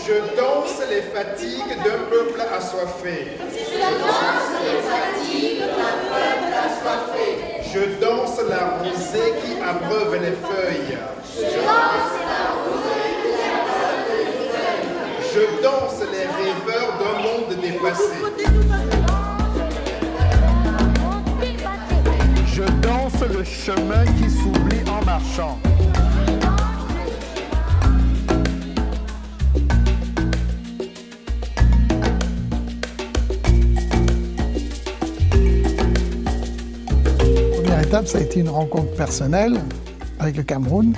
Je danse les fatigues d'un peuple assoiffé. Je danse les fatigues d'un peuple assoiffé. Je danse la rosée qui abreuve les feuilles. Je danse la rosée qui abreuve les feuilles. Je danse les rêveurs d'un monde dépassé. Je danse le chemin qui s'oublie en marchant. La première étape, ça a été une rencontre personnelle avec le Cameroun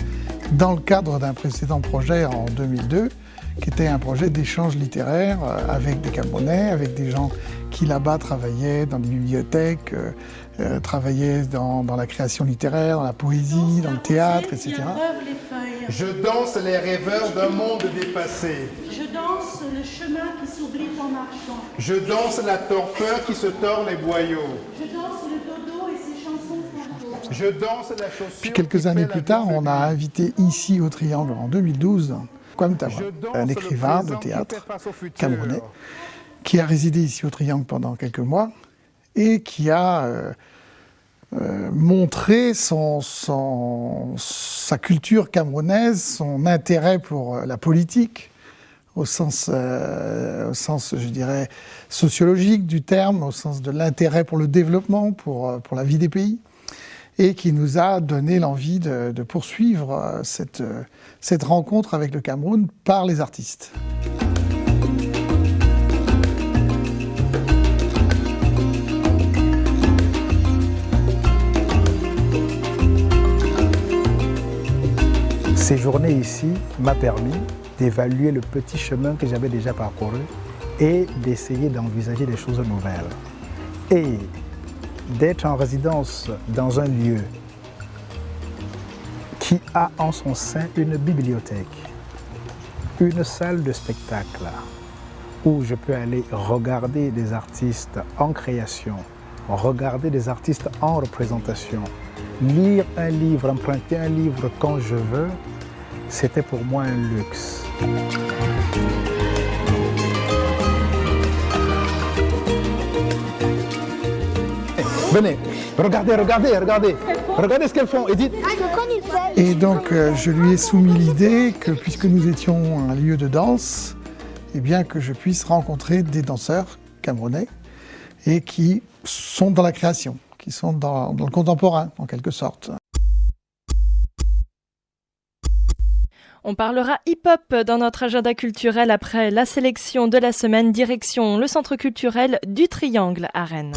dans le cadre d'un précédent projet en 2002 qui était un projet d'échange littéraire avec des Camerounais, avec des gens qui là-bas travaillaient dans les bibliothèques, travaillaient dans la création littéraire, dans la poésie, dans le théâtre, etc. Je danse les rêveurs d'un monde dépassé. Je danse le chemin qui s'oublie en marchant. Je danse la torpeur qui se tord les boyaux. Je danse le dodo et ses chansons fantômes. Je danse la chaussure. Puis quelques années plus tard, on a invité ici au Triangle en 2012 Kwame Tawa, un écrivain de théâtre camerounais qui a résidé ici au Triangle pendant quelques mois et qui a montré sa culture camerounaise, son intérêt pour la politique, au sens, je dirais, sociologique du terme, au sens de l'intérêt pour le développement, pour la vie des pays, et qui nous a donné l'envie de poursuivre cette rencontre avec le Cameroun par les artistes. Séjourner ici m'a permis d'évaluer le petit chemin que j'avais déjà parcouru et d'essayer d'envisager des choses nouvelles. Et d'être en résidence dans un lieu qui a en son sein une bibliothèque, une salle de spectacle où je peux aller regarder des artistes en création, regarder des artistes en représentation, lire un livre, emprunter un livre quand je veux, c'était pour moi un luxe. Venez, regardez ce qu'elles font, Edith. Et donc je lui ai soumis l'idée que puisque nous étions un lieu de danse, eh bien que je puisse rencontrer des danseurs camerounais et qui sont dans la création, qui sont dans le contemporain en quelque sorte. On parlera hip-hop dans notre agenda culturel après la sélection de la semaine, direction le centre culturel du Triangle à Rennes.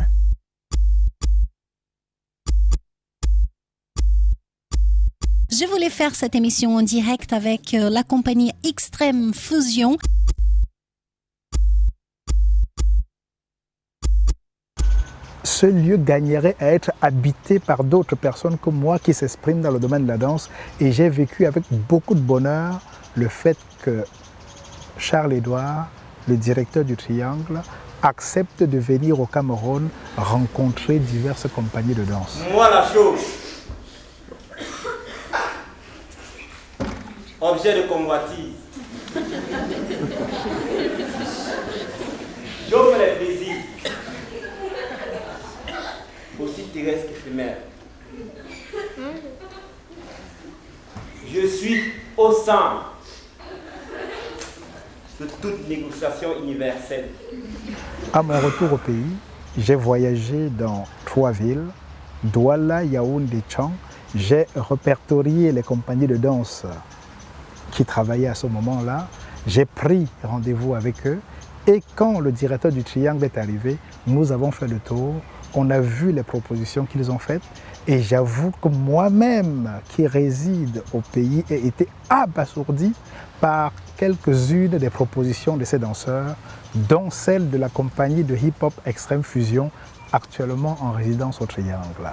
Je voulais faire cette émission en direct avec la compagnie Extreme Fusion. Ce lieu gagnerait à être habité par d'autres personnes comme moi qui s'expriment dans le domaine de la danse. Et j'ai vécu avec beaucoup de bonheur le fait que Charles-Édouard, le directeur du Triangle, accepte de venir au Cameroun rencontrer diverses compagnies de danse. Moi la chose, objet de convoitise, j'offre les plaisirs, aussi terrestre qu'éphémère. Je suis au centre de toute négociation universelle. À mon retour au pays, j'ai voyagé dans 3 villes, Douala, Yaoundé, Tchang. J'ai répertorié les compagnies de danse qui travaillaient à ce moment-là. J'ai pris rendez-vous avec eux et quand le directeur du Triangle est arrivé, nous avons fait le tour. On a vu les propositions qu'ils ont faites et j'avoue que moi-même, qui réside au pays, ai été abasourdi par quelques-unes des propositions de ces danseurs, dont celle de la compagnie de hip-hop Extreme Fusion, actuellement en résidence au Triangle.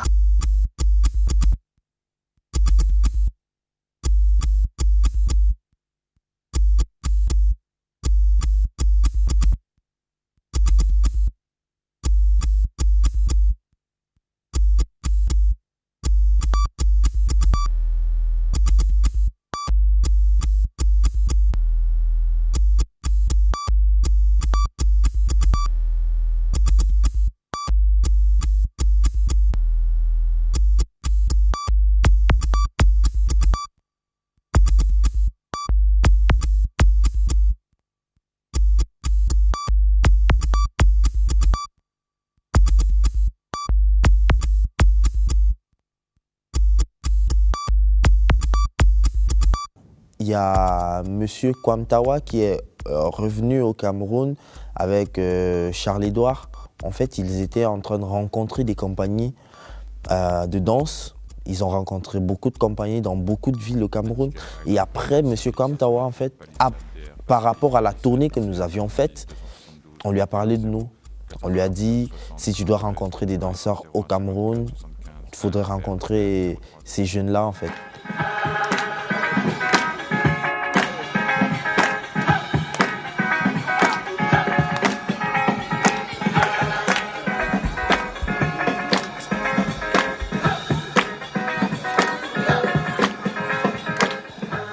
y a Monsieur Kwamtawa qui est revenu au Cameroun avec Charles-Édouard. En fait, ils étaient en train de rencontrer des compagnies de danse. Ils ont rencontré beaucoup de compagnies dans beaucoup de villes au Cameroun. Et après, M. Kwamtawa, en fait, par rapport à la tournée que nous avions faite, on lui a parlé de nous. On lui a dit, si tu dois rencontrer des danseurs au Cameroun, il faudrait rencontrer ces jeunes-là, en fait.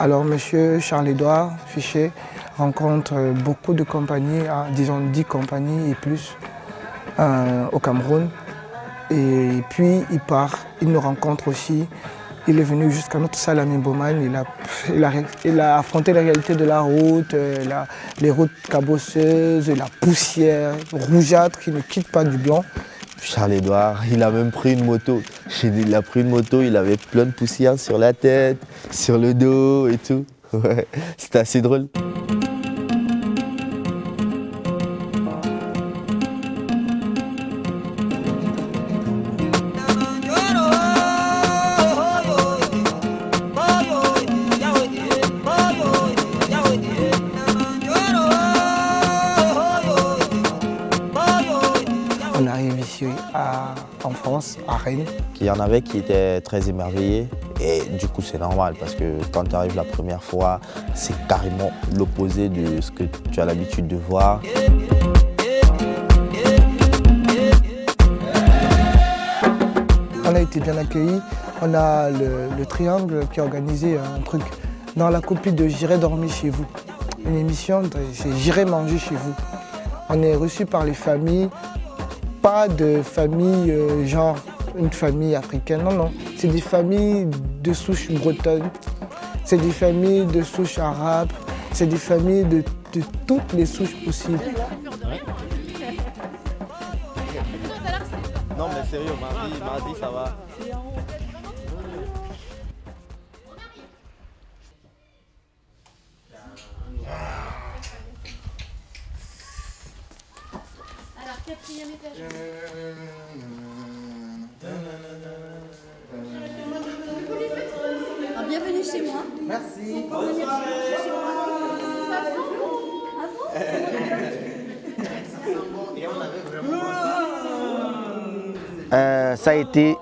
Alors, M. Charles-Édouard Fichet rencontre beaucoup de compagnies, disons 10 compagnies et plus, au Cameroun. Et puis, il part, il nous rencontre aussi. Il est venu jusqu'à notre salle à Mimboman. Il a affronté la réalité de la route, les routes cabosseuses, la poussière rougeâtre qui ne quitte pas du blanc. Charles-Édouard, il a même pris une moto. Il a pris une moto, il avait plein de poussière sur la tête, sur le dos et tout. Ouais, c'était assez drôle. On arrive ici en France, à Rennes. Il y en avait qui étaient très émerveillés et du coup c'est normal parce que quand tu arrives la première fois, c'est carrément l'opposé de ce que tu as l'habitude de voir. On a été bien accueillis. On a le Triangle qui a organisé un truc dans la copie de J'irai dormir chez vous. Une émission, c'est J'irai manger chez vous. On est reçus par les familles. Pas de famille genre une famille africaine, non, non. C'est des familles de souche bretonne, c'est des familles de souche arabe, c'est des familles de toutes les souches possibles. Non mais sérieux, mardi ça va. Quatrième étage. Bienvenue chez moi. Merci. Ça a été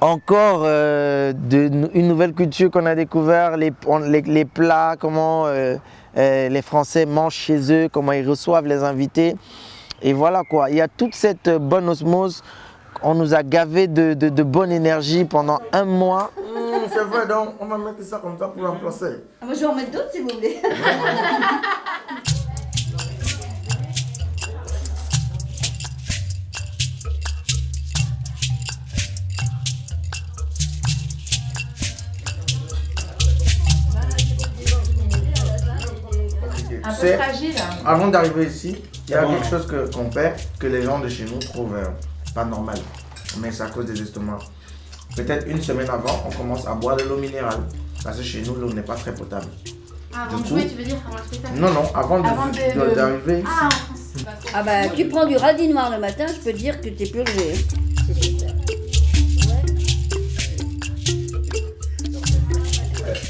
encore une nouvelle culture qu'on a découvert, les plats, comment les Français mangent chez eux, comment ils reçoivent les invités. Et voilà quoi, il y a toute cette bonne osmose. On nous a gavé de bonne énergie pendant un mois. C'est vrai, donc on va mettre ça comme ça pour remplacer. Moi, je vais en mettre d'autres si vous voulez. Tu sais, avant d'arriver ici, il y a quelque chose qu'on fait que les gens de chez nous trouvent pas normal. Mais c'est à cause des estomacs. Peut-être une semaine avant, on commence à boire de l'eau minérale. Parce que chez nous, l'eau n'est pas très potable. Avant de jouer, tu veux dire avant le spectacle? Non, non, avant d'arriver ici. Ah bah, tu prends du radis noir le matin, je peux dire que t'es purgé.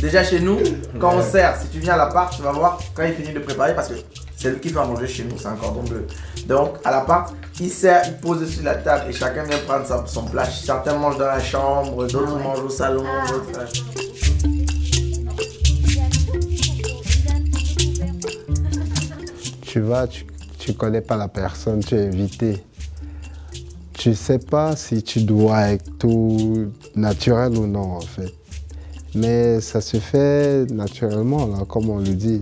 Déjà chez nous, quand on sert, si tu viens à l'appart, tu vas voir quand il finit de préparer parce que c'est lui qui va manger chez nous, c'est un cordon bleu. Donc à l'appart, il sert, il pose sur la table et chacun vient prendre son plat. Certains mangent dans la chambre, d'autres mangent au salon, d'autres... Tu vas, tu connais pas la personne, tu es invité. Tu sais pas si tu dois être tout naturel ou non en fait. Mais ça se fait naturellement, là, comme on le dit.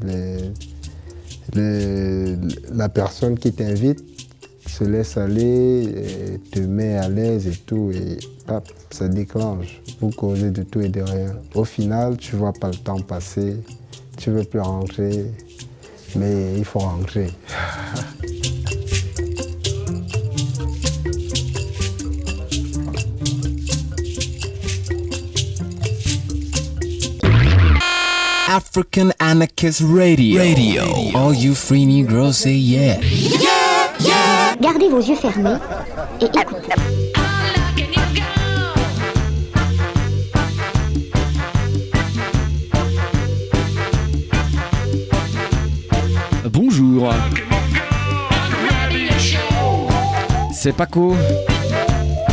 La personne qui t'invite se laisse aller, et te met à l'aise et tout, et hop, ça déclenche. Vous causez de tout et de rien. Au final, tu vois pas le temps passer, tu veux plus ranger, mais il faut ranger. African Anarchist Radio. All you free Negroes say yeah. Gardez vos yeux fermés et écoutez. Bonjour. C'est Paco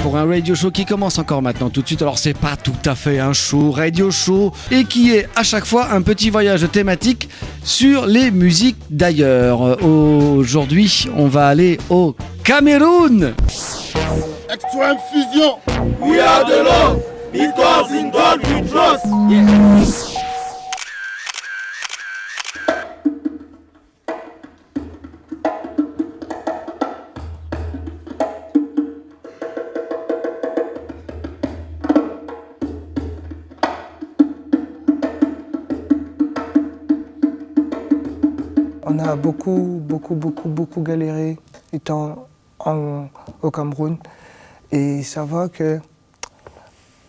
pour un radio show qui commence encore maintenant tout de suite. Alors c'est pas tout à fait un show, radio show, et qui est à chaque fois un petit voyage thématique sur les musiques d'ailleurs. Aujourd'hui, on va aller au Cameroun. Extreme Fusion. We are the Lord, because in God we trust. Yeah. On a beaucoup galéré étant au Cameroun. Et ça va que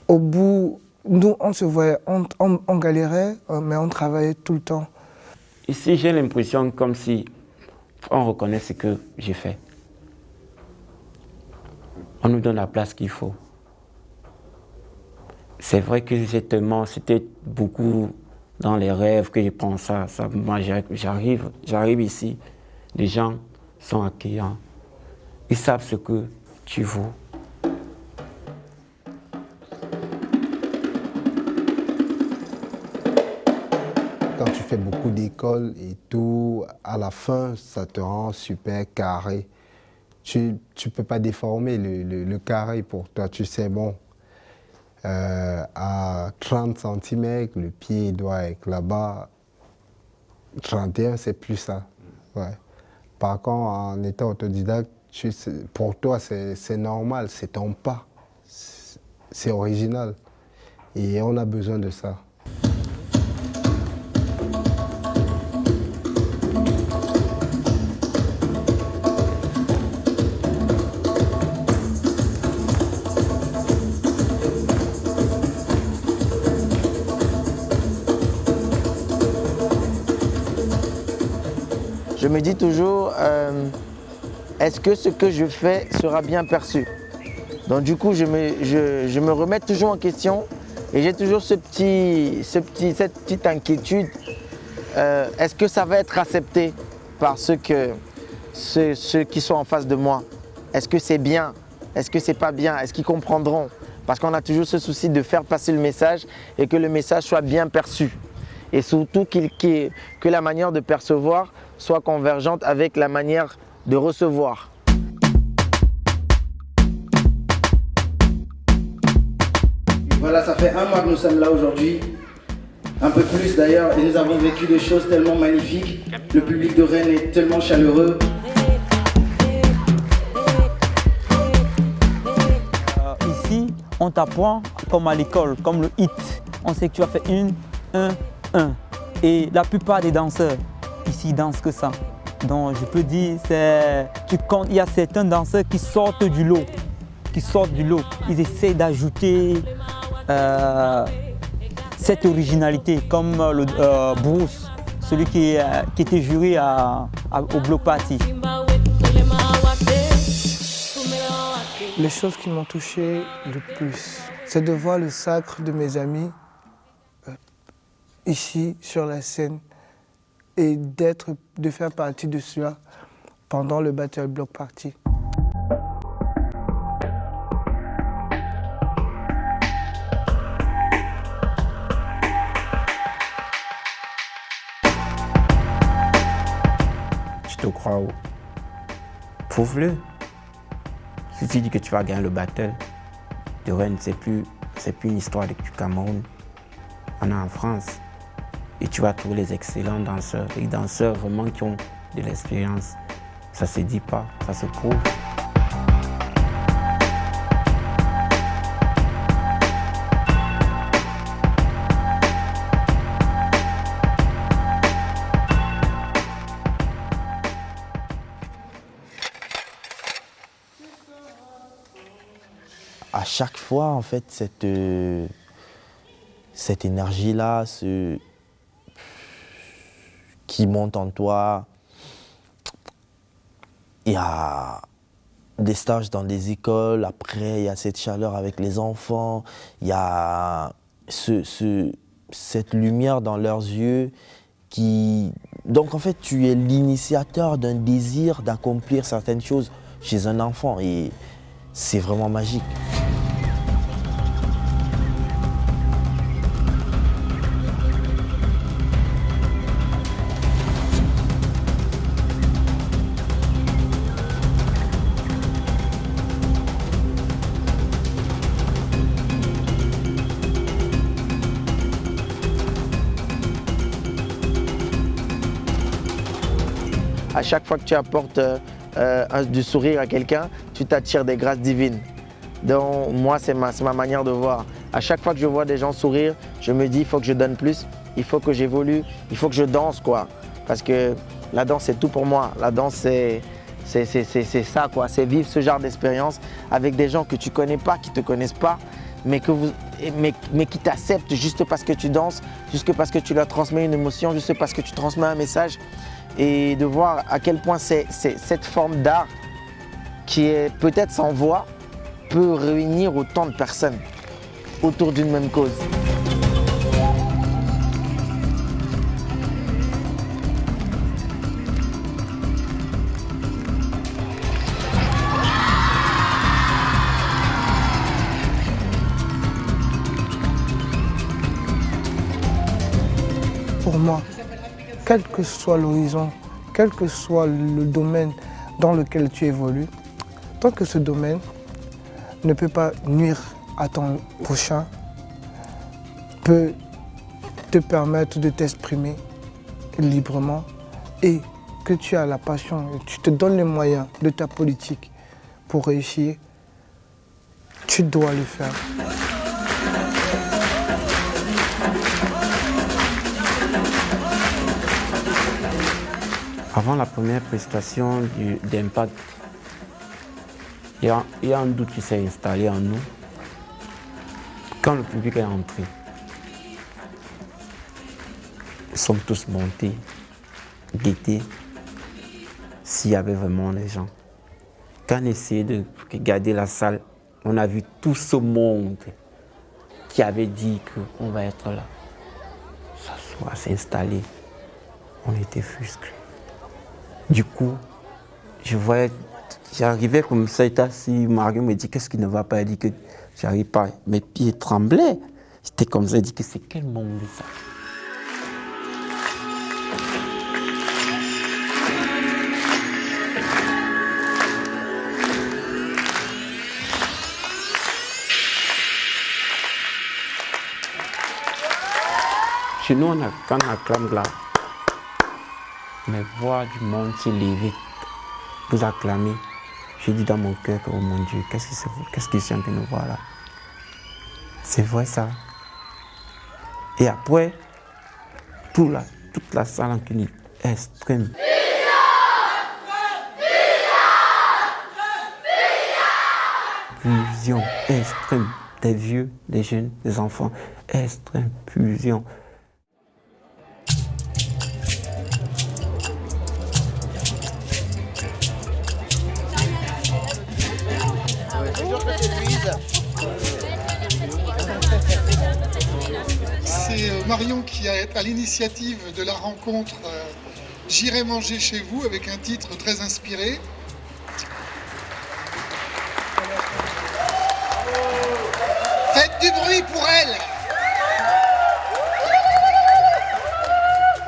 au bout, nous on se voyait, on galérait, mais on travaillait tout le temps. Ici, j'ai l'impression comme si on reconnaît ce que j'ai fait. On nous donne la place qu'il faut. C'est vrai que c'était beaucoup dans les rêves que je pense ça. Moi, j'arrive ici, les gens sont accueillants. Ils savent ce que tu vaux. Quand tu fais beaucoup d'écoles et tout, à la fin, ça te rend super carré. Tu ne peux pas déformer le carré pour toi. Tu sais, bon, à 30 cm, le pied doit être là-bas. 31, c'est plus ça. Ouais. Par contre, en étant autodidacte, pour toi, c'est normal, c'est ton pas. C'est original. Et on a besoin de ça. Je me dis toujours, est-ce que ce que je fais sera bien perçu? Donc du coup, je me remets toujours en question et j'ai toujours cette petite inquiétude. Est-ce que ça va être accepté par ceux qui sont en face de moi? Est-ce que c'est bien? Est-ce que c'est pas bien? Est-ce qu'ils comprendront? Parce qu'on a toujours ce souci de faire passer le message et que le message soit bien perçu. Et surtout que la manière de percevoir soit convergente avec la manière de recevoir. Voilà, ça fait un mois que nous sommes là aujourd'hui, un peu plus d'ailleurs, et nous avons vécu des choses tellement magnifiques. Le public de Rennes est tellement chaleureux. Ici, on t'apprend comme à l'école, comme le hit. On sait que tu as fait 1, 1. Et la plupart des danseurs ici dansent que ça. Donc je peux dire, il y a certains danseurs qui sortent du lot. Ils essaient d'ajouter cette originalité, comme le Bruce, celui qui était juré au Bloc Party. Les choses qui m'ont touché le plus, c'est de voir le sacre de mes amis ici sur la scène et de faire partie de cela pendant le Battle Block Party. Tu te crois où? Prouve-le. Si tu dis que tu vas gagner le battle de Rennes, c'est plus une histoire du Cameroun. On est en France. Et tu vas trouver les excellents danseurs, les danseurs vraiment qui ont de l'expérience. Ça ne se dit pas, ça se prouve. À chaque fois, en fait, cette énergie-là, qui monte en toi. Il y a des stages dans des écoles, après il y a cette chaleur avec les enfants, il y a cette lumière dans leurs yeux qui... Donc en fait, tu es l'initiateur d'un désir d'accomplir certaines choses chez un enfant et c'est vraiment magique. À chaque fois que tu apportes du sourire à quelqu'un, tu t'attires des grâces divines. Donc moi, c'est ma manière de voir. À chaque fois que je vois des gens sourire, je me dis, il faut que je donne plus, il faut que j'évolue, il faut que je danse, quoi. Parce que la danse, c'est tout pour moi. La danse, c'est ça, quoi. C'est vivre ce genre d'expérience avec des gens que tu ne connais pas, qui ne te connaissent pas, mais qui t'acceptent juste parce que tu danses, juste parce que tu leur transmets une émotion, juste parce que tu transmets un message. Et de voir à quel point cette forme d'art qui est peut-être sans voix peut réunir autant de personnes autour d'une même cause. Pour moi, quel que soit l'horizon, quel que soit le domaine dans lequel tu évolues, tant que ce domaine ne peut pas nuire à ton prochain, peut te permettre de t'exprimer librement et que tu as la passion et tu te donnes les moyens de ta politique pour réussir, tu dois le faire. Avant la première prestation d'Impact, il y a un doute qui s'est installé en nous. Quand le public est entré, nous sommes tous montés, guettés, s'il y avait vraiment les gens. Quand on essayait de regarder la salle, on a vu tout ce monde qui avait dit qu'on va être là. S'asseoir, s'installer. On était frustrés. Du coup, j'arrivais comme ça, était assis, Mario me dit qu'est-ce qui ne va pas, il dit que j'arrive pas, mes pieds tremblaient. J'étais comme ça, il dit que c'est quel monde ça. Chez nous, quand on acclame là, mes voix du monde s'est levée. Vous acclamez. J'ai dit dans mon cœur que, oh mon Dieu, qu'est-ce qu'ils sont en train de voir là? C'est vrai ça. Et après, toute la salle en cuni extrême. Fusion extrême. Des vieux, des jeunes, des enfants. Extrême fusion. C'est Marion qui est à l'initiative de la rencontre J'irai manger chez vous avec un titre très inspiré. Faites du bruit pour elle.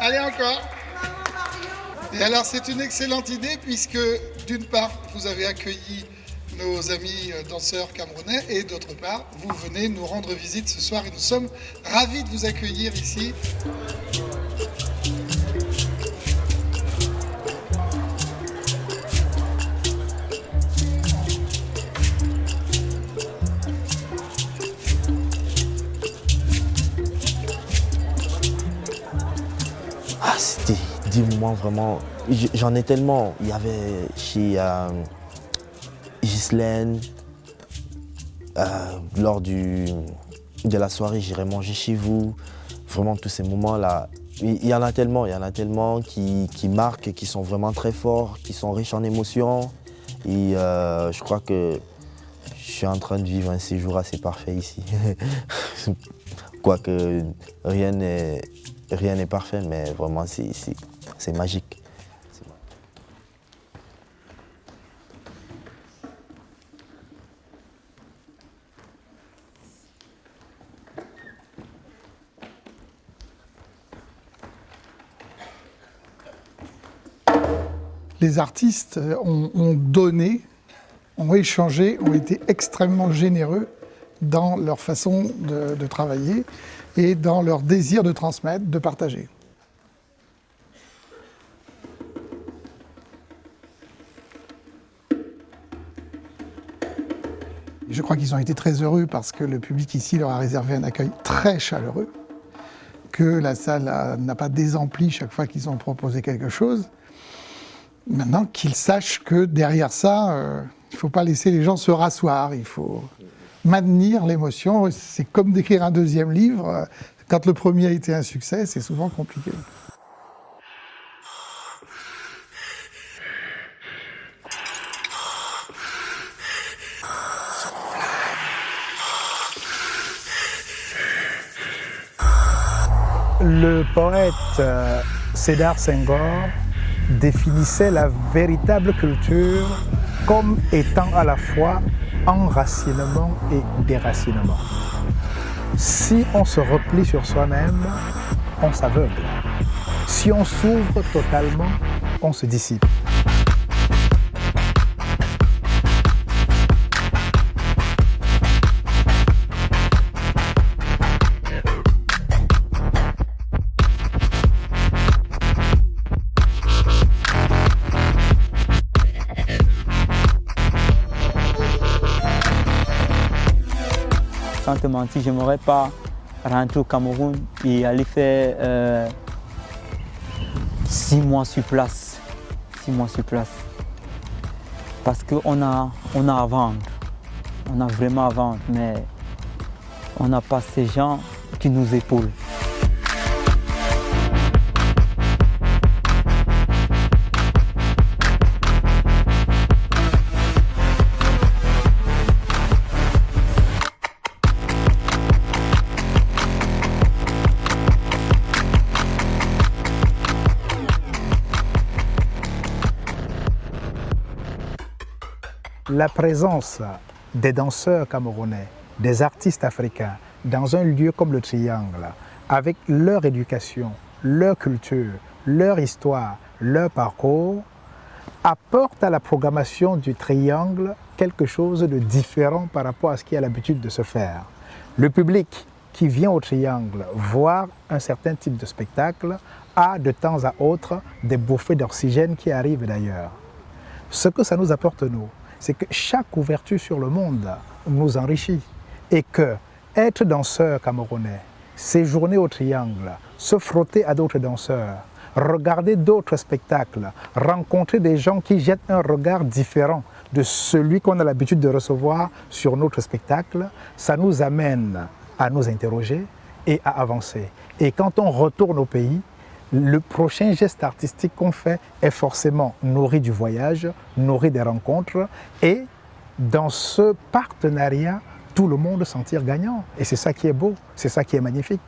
Allez encore. Et alors c'est une excellente idée puisque d'une part vous avez accueilli nos amis danseurs camerounais et d'autre part vous venez nous rendre visite ce soir et nous sommes ravis de vous accueillir ici. Ah, c'était des moments vraiment... J'en ai tellement. Il y avait chez Ghislaine, lors de la soirée, j'irai manger chez vous. Vraiment, tous ces moments-là, Il y en a tellement qui marquent, qui sont vraiment très forts, qui sont riches en émotions. Et je crois que je suis en train de vivre un séjour assez parfait ici. Quoique rien n'est parfait, mais vraiment c'est magique. Les artistes ont donné, ont échangé, ont été extrêmement généreux dans leur façon de travailler et dans leur désir de transmettre, de partager. Je crois qu'ils ont été très heureux parce que le public ici leur a réservé un accueil très chaleureux, que la salle n'a pas désempli chaque fois qu'ils ont proposé quelque chose. Maintenant qu'ils sachent que derrière ça, il ne faut pas laisser les gens se rasseoir, il faut maintenir l'émotion. C'est comme d'écrire un deuxième livre. Quand le premier a été un succès, c'est souvent compliqué. Le poète Sédar Senghor définissait la véritable culture comme étant à la fois enracinement et déracinement. Si on se replie sur soi-même, on s'aveugle. Si on s'ouvre totalement, on se dissipe. Sans te mentir, je n'aimerais pas rentrer au Cameroun et aller faire 6 mois sur place. 6 mois sur place. Parce qu'on a à vendre. On a vraiment à vendre, mais on n'a pas ces gens qui nous épaulent. La présence des danseurs camerounais, des artistes africains, dans un lieu comme le Triangle, avec leur éducation, leur culture, leur histoire, leur parcours, apporte à la programmation du Triangle quelque chose de différent par rapport à ce qui a l'habitude de se faire. Le public qui vient au Triangle voir un certain type de spectacle a de temps à autre des bouffées d'oxygène qui arrivent d'ailleurs. Ce que ça nous apporte, nous, c'est que chaque ouverture sur le monde nous enrichit et que être danseur camerounais, séjourner au Triangle, se frotter à d'autres danseurs, regarder d'autres spectacles, rencontrer des gens qui jettent un regard différent de celui qu'on a l'habitude de recevoir sur notre spectacle, ça nous amène à nous interroger et à avancer. Et quand on retourne au pays, le prochain geste artistique qu'on fait est forcément nourri du voyage, nourri des rencontres et dans ce partenariat, tout le monde s'en tire gagnant. Et c'est ça qui est beau, c'est ça qui est magnifique.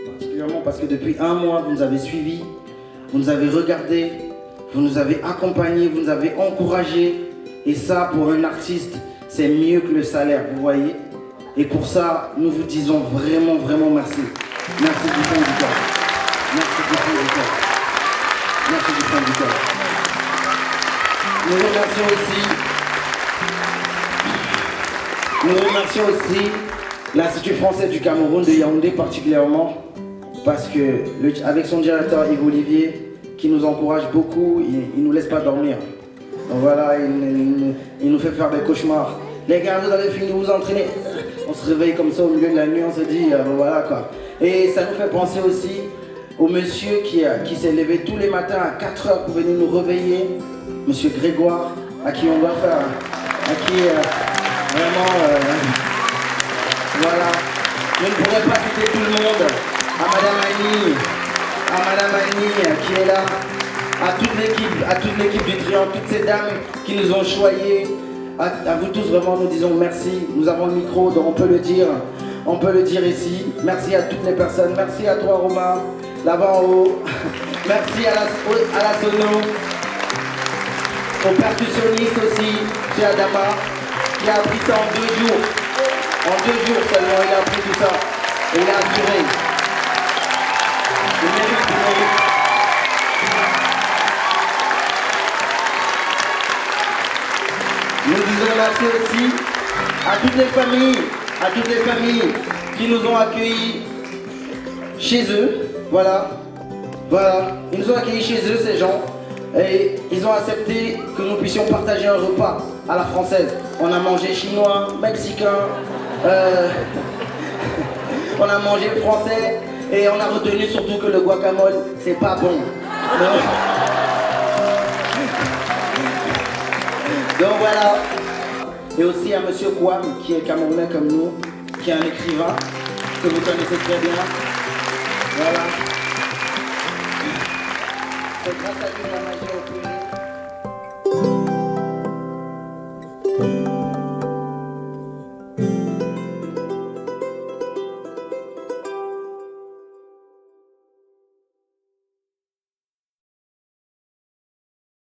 Particulièrement parce que depuis 1 mois, vous nous avez suivis, vous nous avez regardés, vous nous avez accompagnés, vous nous avez encouragés. Et ça, pour un artiste, c'est mieux que le salaire, vous voyez. Et pour ça, nous vous disons vraiment, vraiment merci. Merci du fond du cœur. Merci du fond du cœur. Merci du fond du cœur. Nous remercions aussi l'Institut français du Cameroun de Yaoundé particulièrement parce que avec son directeur Yves Olivier qui nous encourage beaucoup, il ne nous laisse pas dormir. Donc voilà, il nous fait faire des cauchemars. Les gars, vous avez fini de vous entraîner. On se réveille comme ça au milieu de la nuit, on se dit voilà quoi. Et ça nous fait penser aussi au monsieur qui s'est levé tous les matins à 4 heures pour venir nous réveiller, monsieur Grégoire, à qui on doit faire, à qui vraiment, voilà, Je ne pourrais pas citer tout le monde. À Madame Annie qui est là, à toute l'équipe du Triangle, toutes ces dames qui nous ont choyés. À vous tous, vraiment, nous disons merci. Nous avons le micro, donc on peut le dire ici. Merci à toutes les personnes. Merci à toi, Romain, là-bas en haut. Merci à la sono, aux percussionnistes aussi, M. Adama, qui a appris ça en 2 jours. En 2 jours seulement, il a appris tout ça. Et il a assuré. Il mérite, il mérite. Nous disons merci aussi à toutes les familles qui nous ont accueillis chez eux. Voilà. Ils nous ont accueillis chez eux, ces gens. Et ils ont accepté que nous puissions partager un repas à la française. On a mangé chinois, mexicain, on a mangé français et on a retenu surtout que le guacamole, c'est pas bon. Donc voilà. Et aussi à Monsieur Kwam, qui est camerounais comme nous, qui est un écrivain, que vous connaissez très bien. Voilà. C'est grâce à lui la magie au pays.